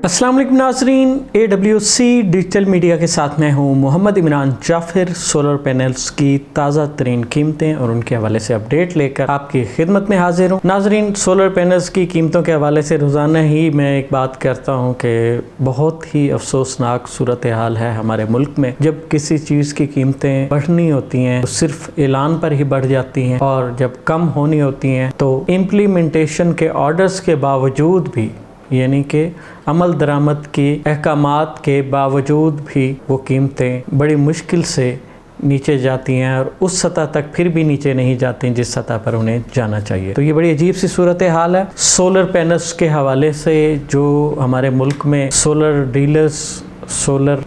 अस्सलाम वालेकुम नाज़रीन, AWC डिजिटल मीडिया के साथ मैं हूँ मोहम्मद इमरान जाफिर। सोलर पैनल्स की ताज़ा तरीन कीमतें और उनके हवाले से अपडेट लेकर आपकी खिदमत में हाजिर हूँ। नाज़रीन, सोलर पैनल्स की कीमतों के हवाले से रोज़ाना ही मैं एक बात करता हूँ कि बहुत ही अफसोसनाक सूरत हाल है हमारे मुल्क में। जब किसी चीज़ की कीमतें बढ़नी होती हैं तो सिर्फ ऐलान पर ही बढ़ जाती हैं, और जब कम होनी होती हैं तो इम्प्लीमेंटेशन के ऑर्डर्स के बावजूद भी, यानी कि अमल दरामद की अहकामात के बावजूद भी वो कीमतें बड़ी मुश्किल से नीचे जाती हैं और उस सतह तक फिर भी नीचे नहीं जाती जिस सतह पर उन्हें जाना चाहिए। तो ये बड़ी अजीब सी सूरत हाल है। सोलर पैनल्स के हवाले से जो हमारे मुल्क में solar dealers, solar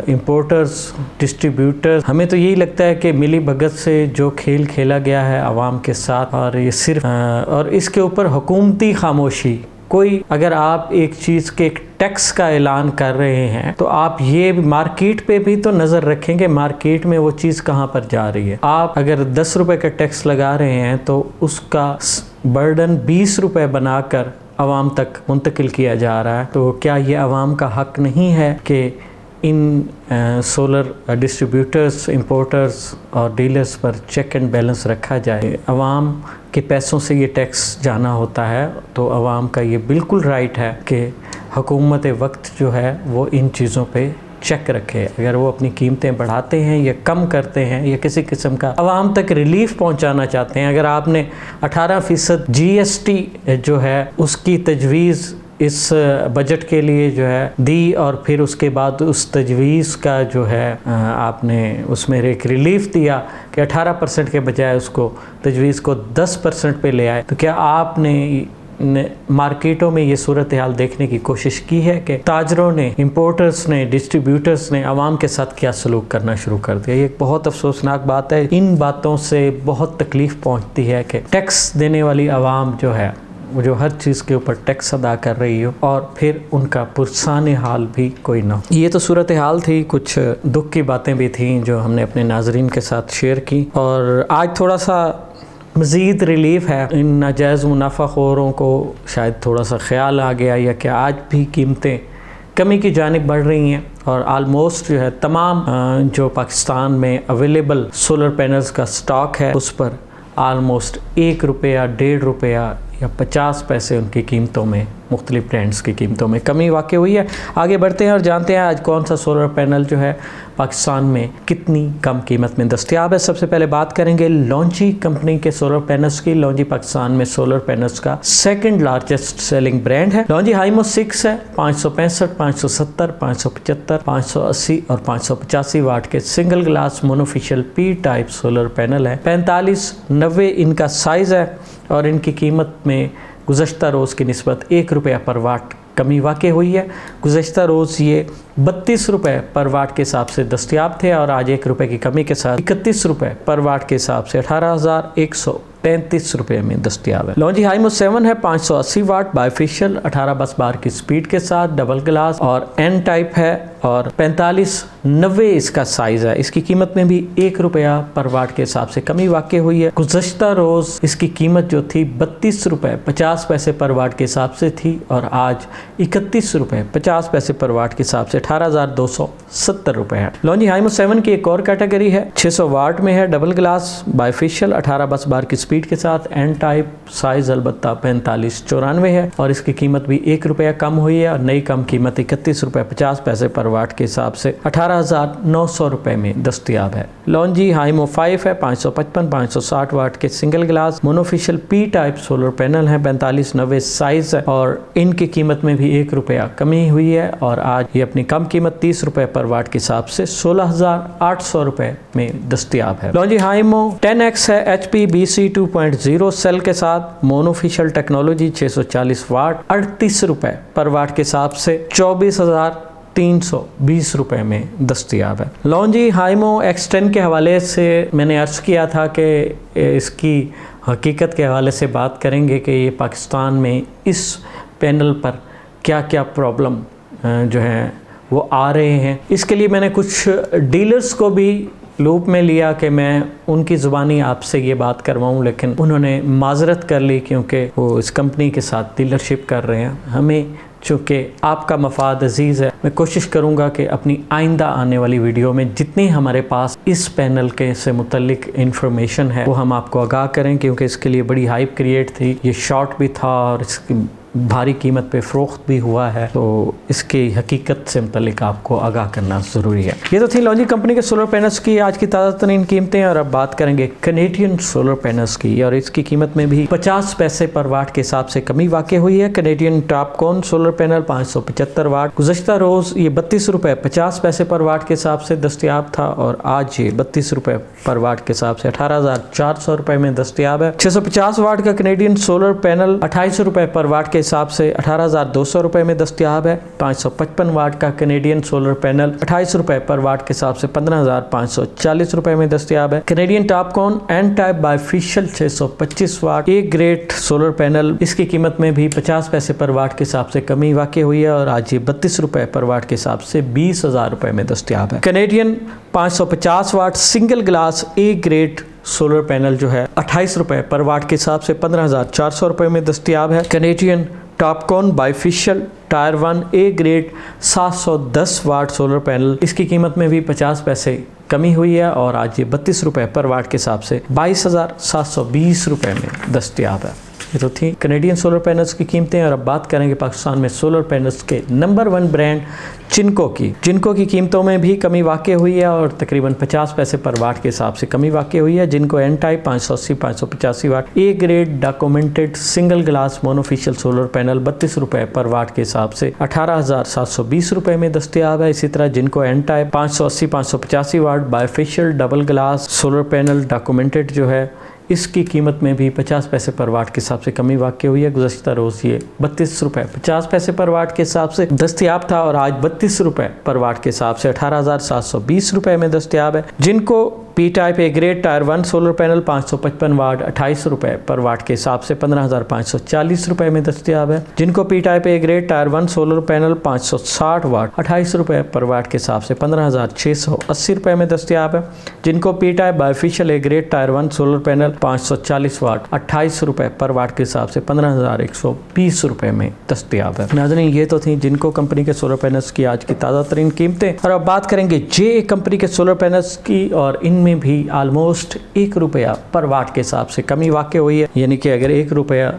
importers, distributors, हमें तो यही लगता है कि मिली भगत से जो खेल खेला गया है आवाम के साथ, और ये सिर्फ और इसके ऊपर हुकूमती खामोशी। कोई अगर आप एक चीज़ के एक टैक्स का ऐलान कर रहे हैं तो आप ये मार्केट पे भी तो नज़र रखेंगे, मार्केट में वो चीज़ कहाँ पर जा रही है। आप अगर 10 रुपए का टैक्स लगा रहे हैं तो उसका बर्डन 20 रुपए बनाकर आवाम तक मुंतकिल किया जा रहा है। तो क्या ये आवाम का हक नहीं है कि इन सोलर डिस्ट्रीब्यूटर्स, इंपोर्टर्स और डीलर्स पर चेक एंड बैलेंस रखा जाए? आवाम के पैसों से ये टैक्स जाना होता है, तो आवाम का ये बिल्कुल राइट है कि हुकूमत वक्त जो है वो इन चीज़ों पे चेक रखे। अगर वो अपनी कीमतें बढ़ाते हैं या कम करते हैं या किसी किस्म का आवाम तक रिलीफ पहुंचाना चाहते हैं, अगर आपने 18% GST जो है उसकी तजवीज़ इस बजट के लिए जो है दी, और फिर उसके बाद उस तजवीज़ का जो है आपने उसमें एक रिलीफ दिया कि 18% के बजाय उसको तजवीज़ को 10% पे ले आए, तो क्या आपने मार्केटों में ये सूरत हाल देखने की कोशिश की है कि ताजरों ने, इंपोर्टर्स ने, डिस्ट्रीब्यूटर्स ने आवाम के साथ क्या सलूक करना शुरू कर दिया? ये एक बहुत अफसोसनाक बात है। इन बातों से बहुत तकलीफ़ पहुंचती है कि टैक्स देने वाली आवाम जो है वो जो हर चीज़ के ऊपर टैक्स अदा कर रही हो और फिर उनका पुरसान हाल भी कोई ना हो। ये तो सूरत हाल थी, कुछ दुख की बातें भी थी जो हमने अपने नाजरीन के साथ शेयर की, और आज थोड़ा सा मज़ीद रिलीफ है। इन नाजायज़ मुनाफाखोरों को शायद थोड़ा सा ख्याल आ गया या कि आज भी कीमतें कमी की जानिब बढ़ रही हैं, और आलमोस्ट जो है तमाम जो पाकिस्तान में अवेलेबल सोलर पैनल्स का स्टॉक है उस पर आलमोस्ट 1 रुपया, 1.5 रुपया या 50 पैसे उनकी कीमतों में, मुख्तलिफ ब्रांड्स की कीमतों में कमी वाक़ई हुई है। आगे बढ़ते हैं और जानते हैं आज कौन सा सोलर पैनल जो है पाकिस्तान में कितनी कम कीमत में दस्तयाब है। सबसे पहले बात करेंगे लॉन्जी कंपनी के सोलर पैनल्स की। लॉन्जी पाकिस्तान में सोलर पैनल्स का सेकंड लार्जेस्ट सेलिंग ब्रांड है। लॉन्जी हाइमो 6 है। 565, 570, 575, 580 और 585 वाट के single glass monofacial P type solar panel है। 4590 इनका साइज़ है और इनकी कीमत में गुज़श्ता रोज़ की निस्बत 1 रुपया पर वाट कमी वाक़ई हुई है। गुज़श्ता रोज़ ये 32 रुपये पर वाट के हिसाब से दस्तयाब थे, और आज 1 रुपये की कमी के साथ 31 रुपये पर वाट के हिसाब से 18,133 रुपये में दस्तयाब है। लॉन्जी हाइमो 7 है। 580 वाट बाइफेशियल 18 बस बार की स्पीड के साथ, डबल ग्लास और N टाइप है, और 4590 इसका साइज़ है। इसकी कीमत में भी 1 रुपया पर वाट के हिसाब से कमी वाक़ई हुई है। गुज़श्ता रोज़ इसकी कीमत जो थी 32 रुपये 50 पैसे पर वाट के हिसाब से थी, और आज 31 रुपये 50 पैसे पर वाट के हिसाब से 18,270 रुपये है। लॉन्जी हाइमो 7 की एक और कैटेगरी है, 600 वाट में है, डबल ग्लास बाइफेशियल 18 बस बार की स्पीड के साथ, N टाइप, साइज़ अलबत्ता 4594 है, और इसकी कीमत भी 1 रुपया कम हुई है, और नई कम कीमत 31 रुपये 50 पैसे पर वाट के हिसाब से 18,900 रुपये में दस्तयाब है। लॉन्जी हाइमो 5 है। 555, 560 वाट के single glass monofacial P type solar panel है। 4590 साइज है, और इनकी कीमत में भी 1 रुपया कमी हुई है, और आज ये अपनी कम कीमत 30 रुपये पर वाट के हिसाब से 16,800 रुपये में दस्तयाब है। लॉन्जी हाइमो 10X है। HP BC 2.0 सेल के साथ, मोनोफिशियल टेक्नोलॉजी 640 वाट, 38 रुपये पर वाट के हिसाब से 24,320 रुपये में दस्तयाब है। लॉन्जी हाइमो X10 के हवाले से मैंने अर्ज़ किया था कि इसकी हकीकत के हवाले से बात करेंगे कि ये पाकिस्तान में इस पैनल पर क्या क्या प्रॉब्लम जो हैं वो आ रहे हैं। इसके लिए मैंने कुछ डीलर्स को भी लूप में लिया कि मैं उनकी ज़ुबानी आपसे ये बात करवाऊँ, लेकिन उन्होंने माजरत कर ली क्योंकि वो इस कंपनी के साथ डीलरशिप कर रहे हैं। हमें चूँकि आपका मफाद अजीज़ है, मैं कोशिश करूँगा कि अपनी आइंदा आने वाली वीडियो में जितनी हमारे पास इस पैनल के से मुतल्लिक इन्फॉर्मेशन है वो हम आपको आगाह करें, क्योंकि इसके लिए बड़ी हाइप क्रिएट थी, ये शॉर्ट भी था और इसकी भारी कीमत पे फ़रोख्त भी हुआ है, तो इसकी हकीकत से मुतल्लिक आपको आगाह करना ज़रूरी है। ये तो थी लॉन्जी कंपनी के सोलर पैनल्स की आज की ताज़ा तरीन कीमतें। और अब बात करेंगे कैनेडियन सोलर पैनल्स की, और इसकी कीमत में भी 50 पैसे पर वाट के हिसाब से कमी वाक़ हुई है। कैनेडियन टॉपकॉन सोलर पैनल 575 वाट गुज़श्ता रोज़ ये 32 रुपये 50 पैसे पर वाट के हिसाब से दस्तियाब था, और आज ये 32 रुपये पर वाट के हिसाब से 18,400 रुपये में दस्तियाब है। 650 वाट का कैनेडियन सोलर पैनल 28 रुपये पर वाट के हिसाब से 18,200 रुपये में दस्तियाब है। 555 वाट का कैनेडियन सोलर पैनल 28 रुपये पर वाट के हिसाब से 15,540 रुपये में दस्तियाब है। Canadian TOPCon N type bifacial 625 watt A grade solar panel, इसकी कीमत में भी 50 पैसे पर वाट के हिसाब से कमी वाक़ई हुई है, और आज ये 32 रुपये पर वाट के हिसाब से 20,000 रुपये में दस्तियाब है। Canadian 550 watt single glass A grade solar panel जो है 28 रुपये पर वाट के हिसाब से 15,400 रुपये में दस्तियाब है। Canadian TOPCon bifacial tier 1 A grade 710 watt solar panel, इसकी कीमत में भी 50 पैसे कमी हुई है, और आज ये 32 रुपये पर वाट के हिसाब से 22,720 रुपये में दस्तियाब है। ये तो थी कैनेडियन सोलर पैनल्स की कीमतें। और अब बात करेंगे पाकिस्तान में सोलर पैनल्स के नंबर 1 ब्रांड जिनको की कीमतों में भी कमी वाक़ई हुई है, और तकरीबन 50 पैसे पर वाट के हिसाब से कमी वाक़ई हुई है। जिनको N type 580 585 watt A grade documented single glass monofacial solar panel 32 रुपये पर वाट के हिसाब से 18,720 रुपये में दस्तियाब है। इसी तरह जिनको N type 580 585 watt bifacial double glass solar panel documented जो है, इसकी कीमत में भी 50 पैसे पर वाट के हिसाब से कमी वाक़ई हुई है। गुज़श्ता रोज़ ये 32 रुपये 50 पैसे पर वाट के हिसाब से दस्तियाब था, और आज 32 रुपये पर वाट के हिसाब से 18,720 रुपये में दस्तियाब है। जिनको P type A grade tyre 1 solar panel 555 वाट 28 रुपये पर वाट के हिसाब से 15,540 रुपये में दस्तियाब है। जिनको P type A grade tyre 1 solar panel 560 वाट 28 रुपये पर वाट के हिसाब से 15,680 रुपये में दस्तियाब है। जिनको P type bifacial A grade tyre 1 solar panel 540 वाट 28 रुपये पर वाट के हिसाब से 15,120 रुपये में दस्तियाब है। नाज़रीन, ये तो थी जिनको कंपनी के सोलर पैनल्स की आज की ताज़ा तरीन कीमतें। और अब बात करेंगे जे कंपनी के सोलर पैनल्स की, और इनमें भी आलमोस्ट 1 रुपया पर वाट के हिसाब से कमी वाक़ई हुई है। यानी कि अगर 1 रुपया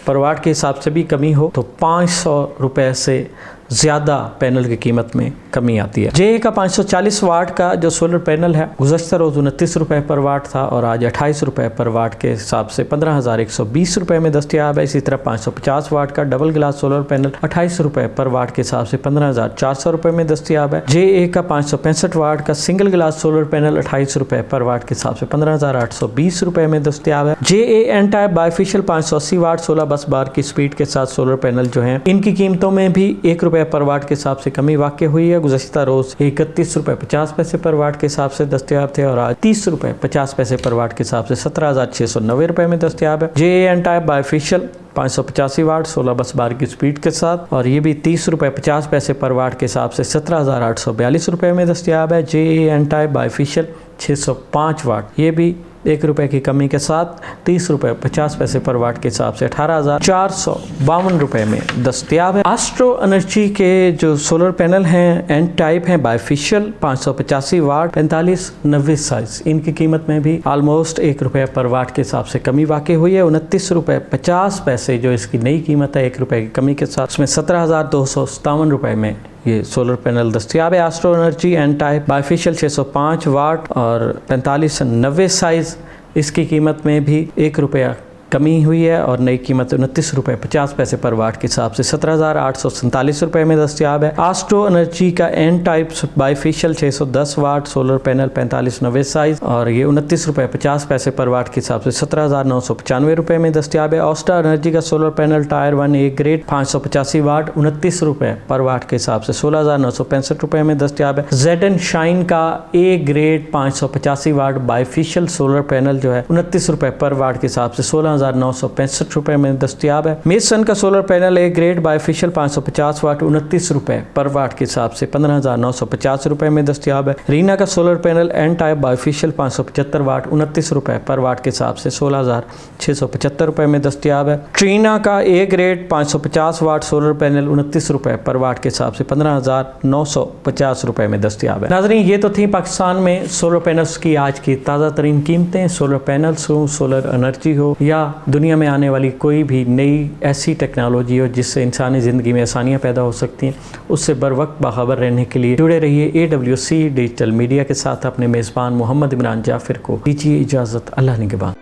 पर वाट के हिसाब से भी कमी हो तो 500 रुपये से ज़्यादा पैनल की कीमत में कमी आती है। जे का 540 वाट का जो सोलर पैनल है गुज़श्ता रोज़ 29 रुपये पर वाट था, और आज 28 रुपये पर वाट के हिसाब से 15,120 रुपये में दस्तियाब है। इसी तरह 550 वाट का डबल ग्लास सोलर पैनल 28 रुपये पर वाट के हिसाब से 15,400 रुपये में दस्तियाब है। जे का 565 वाट का सिंगल ग्लास सोलर पैनल 28 रुपये पर वाट के हिसाब से 15,820 रुपये में दस्तियाब है। जे एन टाइप बायफेशियल 580 वाट 16 बस बार की स्पीड के साथ सोलर पैनल जो है, इनकी कीमतों में भी 1 रुपये पर वाट के हिसाब से कमी वाक़ई हुई है। गुज़श्ता रोज़ 31 रुपये 50 पैसे पर वाट के हिसाब से दस्तियाब थे, और आज 30 रुपये 50 पैसे पर वाट के हिसाब से 17,690 रुपये में दस्तियाब है। जे एन टाइप बायफेशियल 585 वाट 16 बस बार की स्पीड के साथ, और ये भी 30 रुपये 50 पैसे पर वाट के हिसाब से 17,842 रुपये में दस्तियाब है। जे एन टाइप बायफेशियल 605 वाट, ये भी 1 रुपये की कमी के साथ 30 रुपये 50 पैसे पर वाट के हिसाब से 18,452 रुपये में दस्तियाब है। एस्ट्रो एनर्जी के जो सोलर पैनल हैं एन टाइप हैं बायफेशियल 585 वाट 4590 साइज, इनकी कीमत में भी ऑलमोस्ट 1 रुपये पर वाट के हिसाब से कमी वाक़ई हुई है। 29 रुपये 50 पैसे जो इसकी नई कीमत है 1 रुपये की कमी के साथ, उसमें 17,257 रुपये में ये सोलर पैनल दस्तियाब है। Astro Energy N type bifacial 605 watt और 4590 साइज़, इसकी कीमत में भी 1 रुपया कमी हुई है, और नई कीमत 29 रुपये 50 पैसे पर वाट के हिसाब से 17,847 रुपये में दस्तियाब है। एस्ट्रो एनर्जी का N type bifacial 610 watt solar panel 4590 size, और ये 29 रुपये 50 पैसे पर वाट के हिसाब से 17,995 रुपये में दस्तियाब है। ऑस्टा एनर्जी का solar panel tyre 1 A grade 585 वाट 29 रुपये पर वाट के हिसाब से 16,965 रुपये में दस्तियाब है। जेडन शाइन का A grade 585 watt bifacial solar panel जो है 29 रुपये पर वाट के हिसाब से 16,000 15,965 रुपए में दस्तियाब है। मेसन का solar panel A grade bifacial 550 वाट 29 रुपए पर वाट के हिसाब से 15,950 रुपए में दस्तियाब है। रीना का solar panel N type bifacial 575 watt 29 रुपए पर वाट के हिसाब से 16,675 रुपए में दस्तियाब है। ट्रीना का A grade 550 watt solar panel 29 रुपए पर वाट के हिसाब से 15,950 रुपए में दस्तियाब है। नाज़रीन, ये तो थी पाकिस्तान में सोलर पैनल्स की आज की ताज़ा तरीन कीमतें। सोलर पैनल्स हो, सोलर एनर्जी हो या दुनिया में आने वाली कोई भी नई ऐसी टेक्नोलॉजी हो जिससे इंसानी ज़िंदगी में आसानियाँ पैदा हो सकती हैं, उससे बर वक्त बाखबर रहने के लिए जुड़े रहिए AWC डिजिटल मीडिया के साथ। अपने मेज़बान मोहम्मद इमरान जाफिर को दीजिए इजाज़त। अल्लाह निगहबान।